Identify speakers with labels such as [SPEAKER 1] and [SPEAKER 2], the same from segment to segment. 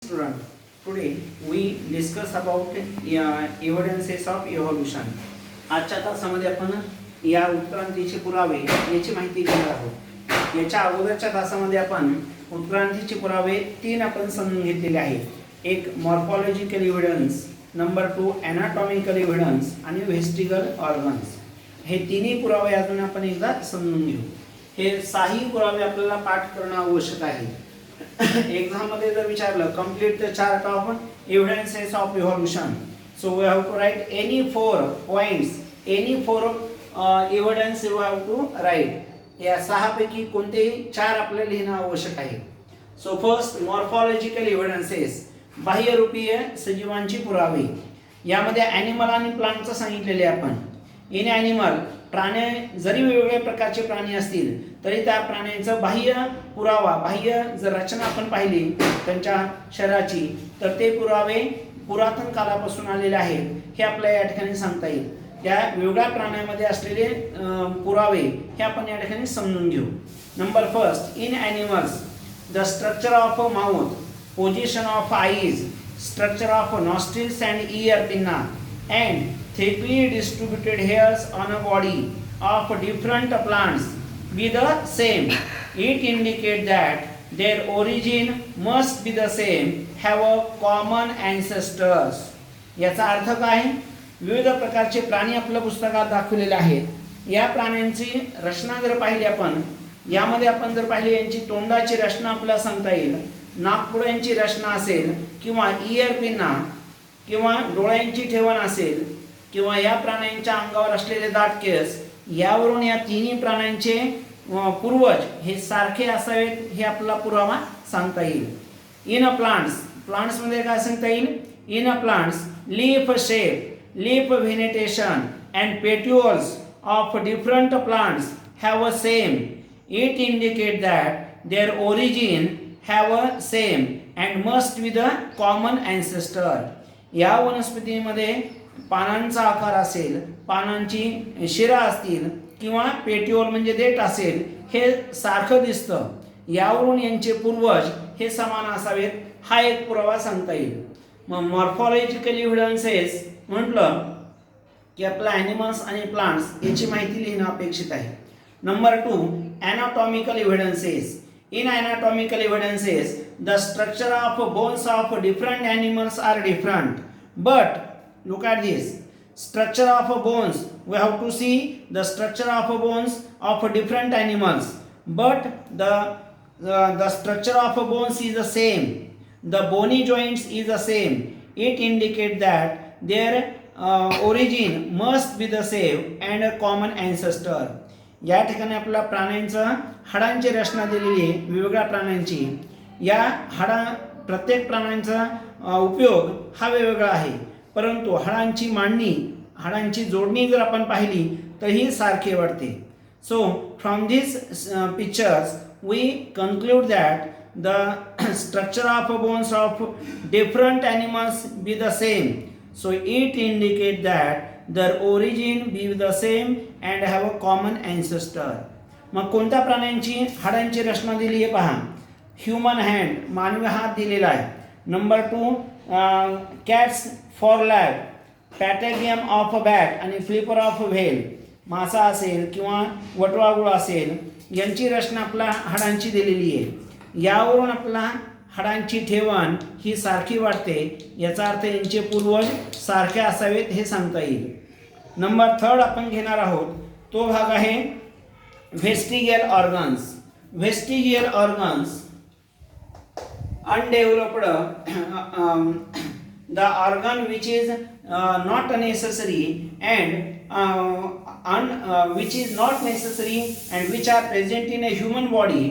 [SPEAKER 1] Student, today we discuss about evidences of evolution. आजच्या तासामध्ये आपण या उत्क्रांतीचे पुरावे याची माहिती घेणार आहोत. याच्या अगोदरच्या तासामध्ये आपण उत्क्रांतीचे पुरावे 3 आपण समजून घेतलेले आहेत. एक morphological evidence, number 2 anatomical evidence आणि व्हेस्टिगल ऑर्गन्स. हे तिन्ही पुरावे अजून आपण एकदा समजून घेऊ. हे 6 पुरावे आपल्याला पाठ करणं आवश्यक आहे. एग्जाम मध्ये जर विचारलं complete the chart of evidences of evolution, so we have to write any 4 points, any 4 evidence you have to write. या 6 पैकी कोणतेही 4 आपल्याला लिहिणं आवश्यक आहे. सो फर्स्ट मॉर्फॉलॉजिकल एव्हिडन्सेस, बाह्यरूपीय सजीवांची पुरावे. यामध्ये ॲनिमल आणि प्लांटचं सांगितलेले आपण. इन ॲनिमल, प्राणी जरी वेगवेगळ्या प्रकारचे प्राणी असतील तरी त्या प्राण्यांचं बाह्य पुरावा, बाह्य जर रचना आपण पाहिली त्यांच्या शरीराची, तर ते पुरावे पुरातन कालापासून आलेले आहेत हे आपल्याला या ठिकाणी सांगता येईल. त्या वेगळ्या प्राण्यामध्ये असलेले पुरावे हे आपण या ठिकाणी समजून घेऊ. Number first, in animals the structure of mouth, position of eyes, structure of nostrils and year pinna and thickly distributed hairs on a body of different plants be the same. It indicates that their origin must be the same, have a common ancestors. याचा अर्थ काय? विविध प्रकारचे प्राणी आपल्या पुस्तकात दाखवलेले आहेत. या प्राण्यांची रचना जर पाहिली आपण, यामध्ये आपण जर पाहिली यांची तोंडाची रचना आपल्याला सांगता येईल, नाकपुड्यांची रचना असेल किंवा इयर पिन्ना किंवा डोळ्यांची ठेवण असेल किंवा या प्राण्यांच्या अंगावर असलेले दाट केस, यावरून या तिन्ही प्राण्यांचे पूर्वज हे सारखे असावेत हे आपला पुरावा सांगता येईल. इन अ प्लांट्स, प्लांट्समध्ये काय सांगता येईल? In a plants leaf shape, leaf venation and petals of different plants have a same. It indicate that their origin have a same and must be the common ancestor. या वनस्पतीमध्ये पानांचा आकार असेल, पानांची शिरा असतील किंवा पेट्युअल म्हणजे देठ असेल, हे सारखं दिसतं. यावरून यांचे पूर्वज हे समान असावेत हा एक पुरावा सांगता येईल. मग मॉर्फॉलॉजिकल एव्हिडन्सेस म्हटलं की आपला ॲनिमल्स आणि प्लांट्स याची माहिती लिहिणं अपेक्षित आहे. Number 2 anatomical evidences. In anatomical evidences, the structure of bones of different animals are different. But look at this. Structure of bones, we have to see the structure of bones of different animals. But the structure of bones is the same. The bony joints is the same. It indicates that their origin must be the same and a common ancestor. या ठिकाणी आपल्या प्राण्यांचं हाडांची रचना दिलेली आहे, वेगवेगळ्या प्राण्यांची. या प्रत्येक प्राण्यांचा उपयोग हा वेगवेगळा आहे, परंतु हाडांची मांडणी, हाडांची जोडणी जर आपण पाहिली तर ही सारखी वाटते. So from this pictures we conclude that the structure of bones of different animals be the same. So it indicate that their origin be the same and have a common ancestor. मग कोणत्या प्राण्यांची हाडांची रचना दिली आहे पहा. Human hand, मानवी हात दिलेला आहे. नंबर 2 कॅट्स फॉरलॅग, पॅटेगियम ऑफ बॅट आणि फ्लिपर ऑफ व्हेल, मासा असेल किंवा वटवाघूळ असेल, यांची रचना आपल्या हाडांची दिलेली आहे. यावरून आपला हाडांची ठेवण ही सारखी वाटते, याचा अर्थ यांचे पूर्वज सारखे असावेत हे सांगता येईल. नंबर 3 आपण घेणार आहोत, तो भाग आहे vestigial organs. Vestigial organs undeveloped the organ which is not necessary and which is not necessary and which are present in a human body.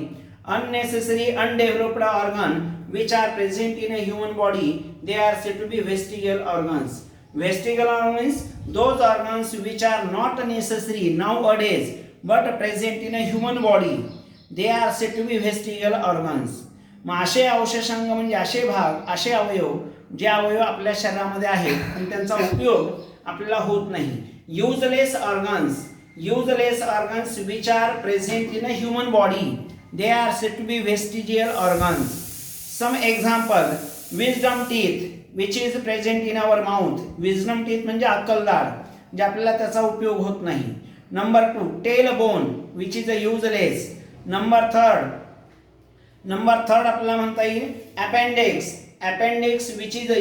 [SPEAKER 1] Unnecessary undeveloped organ which are present in a human body, they are said to be vestigial organs. Vestigial organs, those organs which are not necessary nowadays but present in a human body, they are said to be vestigial organs. मग असे अवशेषांग म्हणजे असे भाग, असे अवयव, जे अवयव आपल्या शरीरामध्ये आहेत आणि त्यांचा उपयोग आपल्याला होत नाही. Useless organs which are present in a human body, they are said to be vestigial organs. Some example, wisdom teeth which is present in our mouth. Wisdom teeth म्हणजे अक्कलदाढ जे आपल्याला त्याचा उपयोग होत नाही. Number 2 tail bone which is a useless. Number third आपल्याला म्हणता येईल appendix. Appendix which is a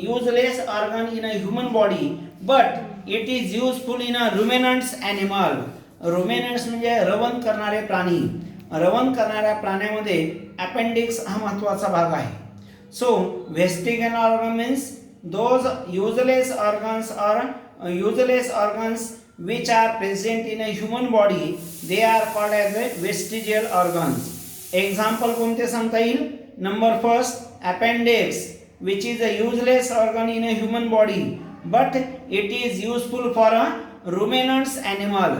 [SPEAKER 1] useless organ in a human body but it is useful in a ruminants animal. Ruminants म्हणजे रवन करणारे प्राणी. रवन करणाऱ्या प्राण्यामध्ये अपेंडिक्स हा महत्त्वाचा भाग आहे. So vestigial organ means those useless organs which are present in a human body, they are called as a vestigial organs. Example कोणते सांगता येईल. Number first appendix which is a useless organ in a human body but it is useful for a ruminants animal.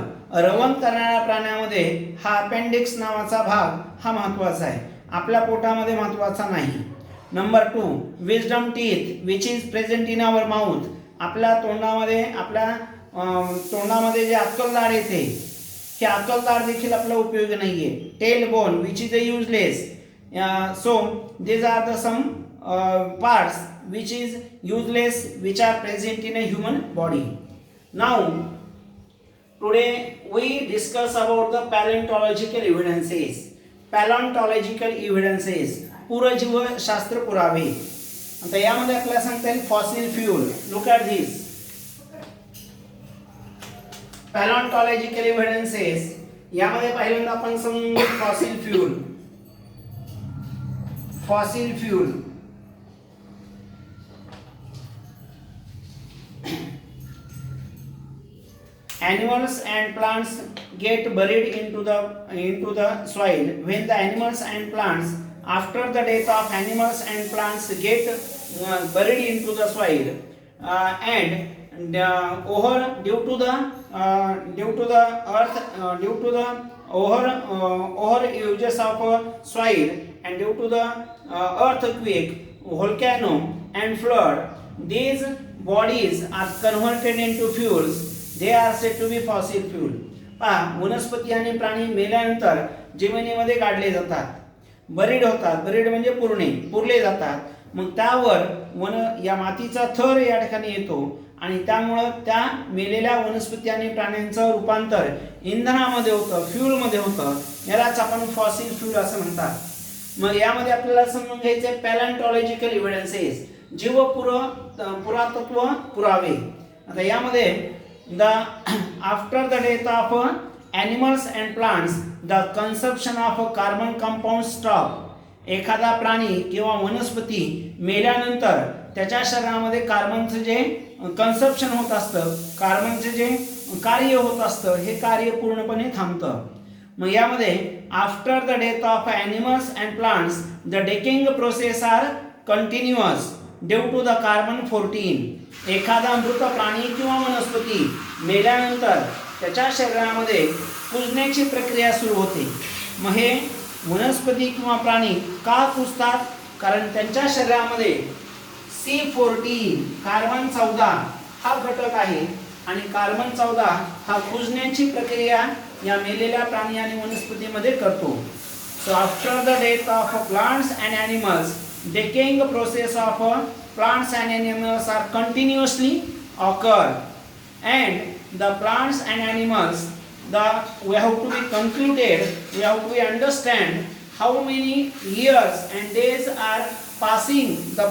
[SPEAKER 1] रवन करणाऱ्या प्राण्यामध्ये हा appendix नावाचा भाग हा महत्त्वाचा आहे, आपल्या पोटामध्ये महत्त्वाचा नाही. Number 2 wisdom teeth which is present in our mouth. आपल्या तोंडामध्ये जे अक्कलदाढ येते हे अक्कलदाढ देखील आपला उपयोगी नाहीये. Tail bone which is a useless. So these are the some parts which is useless which are present in a human body. Now today we discuss about the paleontological evidences. Paleontological evidences पुराजीवशास्त्र पुरावे. आता यामध्ये आपल्याला सांगता येईल fossil fuel. Look at this paleontological evidences. यामध्ये पहिल्यांदा आपण समजून fossil fuel. Fossil fuel animals and plants get buried into the soil. When the animals and plants after the death of animals and plants get buried into the soil and due to the over uses of soil and due to the earthquake, volcano and flood, these bodies are converted into fuels. They are said to be fossil fuel. पहा वनस्पती आणि प्राणी मेल्यानंतर जमिनीमध्ये गाडले जातात, buried होतात. Buried म्हणजे पुरले जातात. मग त्यावर या मातीचा थर या ठिकाणी येतो आणि त्यामुळं त्या मेलेल्या वनस्पती आणि प्राण्यांचं रूपांतर इंधनामध्ये होतं, फ्यूलमध्ये होतं. यालाच आपण फॉसिल फ्यूल असं म्हणतात. मग यामध्ये आपल्याला समजून घ्यायचे पॅलेontological evidences, पुरातत्व पुरावे. आता यामध्ये after the death of animals and plants the consumption of carbon compounds stop. एखादा प्राणी किंवा वनस्पती मेल्यानंतर त्याच्या शरीरामध्ये कार्बनचं जे कन्सप्शन होत असतं, कार्बनचे जे कार्य होत असतं, हे कार्य पूर्णपणे थांबतं. मग यामध्ये after the death of animals and plants the decaying process are continuous due to the carbon 14. एखादा मृत प्राणी किंवा वनस्पती मेल्यानंतर त्याच्या शरीरामध्ये कुजण्याची प्रक्रिया सुरू होते. मग हे वनस्पती किंवा प्राणी का कुजतात? कारण त्यांच्या शरीरामध्ये C14 कार्बन 14 हा घटक आहे आणि कार्बन 14 हा कुजण्याची प्रक्रिया या मेलेल्या प्राणी आणि वनस्पतीमध्ये करतो. So after the death of plants and animals decaying process of plants and animals are continuously occur, and the plants and animals we have to be concluded, we have to understand how many years and days are passing the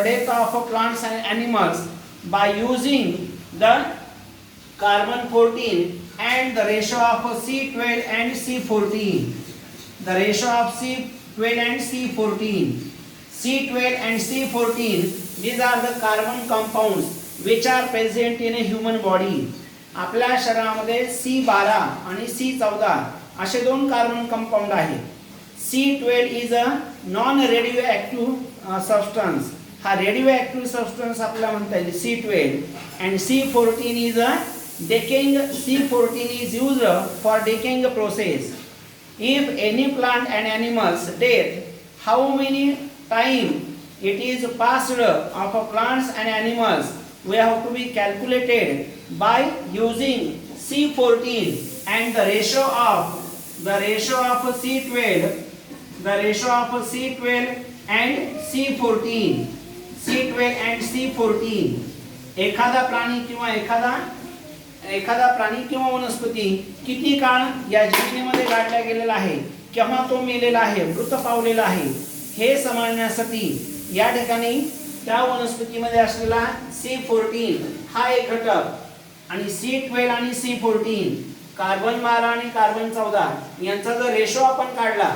[SPEAKER 1] death of plants and animals by using the carbon 14 and the ratio of C12 and C14. The ratio of C12 and C14. C12 and C14, these are the carbon compounds which are present in a human body. आपल्या शरीरामध्ये C12 आणि C14 असे दोन carbon compound आहेत. C12 is a non radioactive substance. हा radio substance आपल्याला म्हणता येईल C12, and C14 is a decaying. C14 is used for decaying process. If any plant and animals death, how many time it is passed of plants and animals, we have to be calculated by using C14 and the ratio of C12 and C14. C12 and C14. एखादा प्राणी किंवा वनस्पती किती काळ या जमिनीमध्ये गाडला गेलेला आहे, केव्हा तो मेलेला आहे, मृत पावलेला आहे, हे समजण्यासाठी या ठिकाणी त्या वनस्पतीमध्ये असलेला C14 हा एक घटक आणि C12 आणि C14 कार्बन 12 आणि कार्बन 14 यांचा जर रेशो आपण काढला,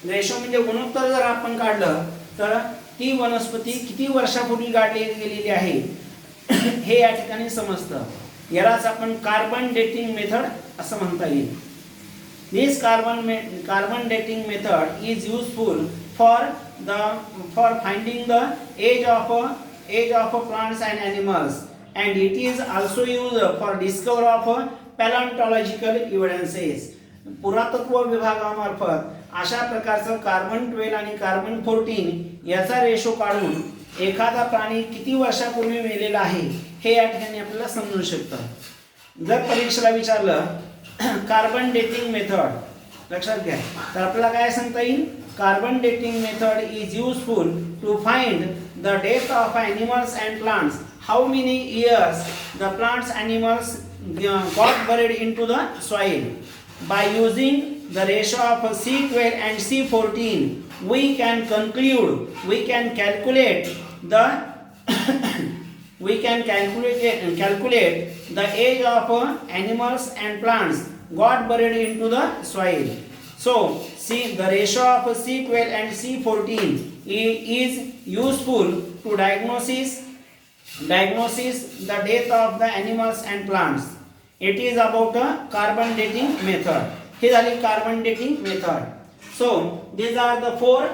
[SPEAKER 1] रेशो म्हणजे गुणोत्तर जर आपण काढलं, तर ती वनस्पती किती वर्षापूर्वी गाडली गेलेली आहे हे या ठिकाणी समजतं. यालाच आपण कार्बन डेटिंग मेथड असं म्हणता येईल. This carbon dating method is useful for finding the age of plants and animals, and it is also used for discovery of paleontological evidences. पुरातत्व विभागामार्फत अशा प्रकारचं कार्बन 12 आणि कार्बन 14 याचा रेशो काढून एखादा प्राणी किती वर्षापूर्वी मेलेला आहे हे या ठिकाणी आपल्याला समजू शकतं. जर परीक्षेला विचारलं कार्बन डेटिंग मेथड लक्षात घ्या, तर आपल्याला काय सांगता येईल, carbon dating method is useful to find the death of animals and plants, how many years the plants animals got buried into the soil. By using the ratio of C12 and C14, we can calculate the age of animals and plants got buried into the soil. So, the ratio of C12 and C14 is useful to diagnosis the death of the animals and plants. It is about a carbon dating method. He is a carbon dating method. So these are the four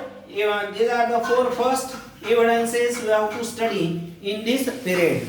[SPEAKER 1] first evidences we have to study in this period.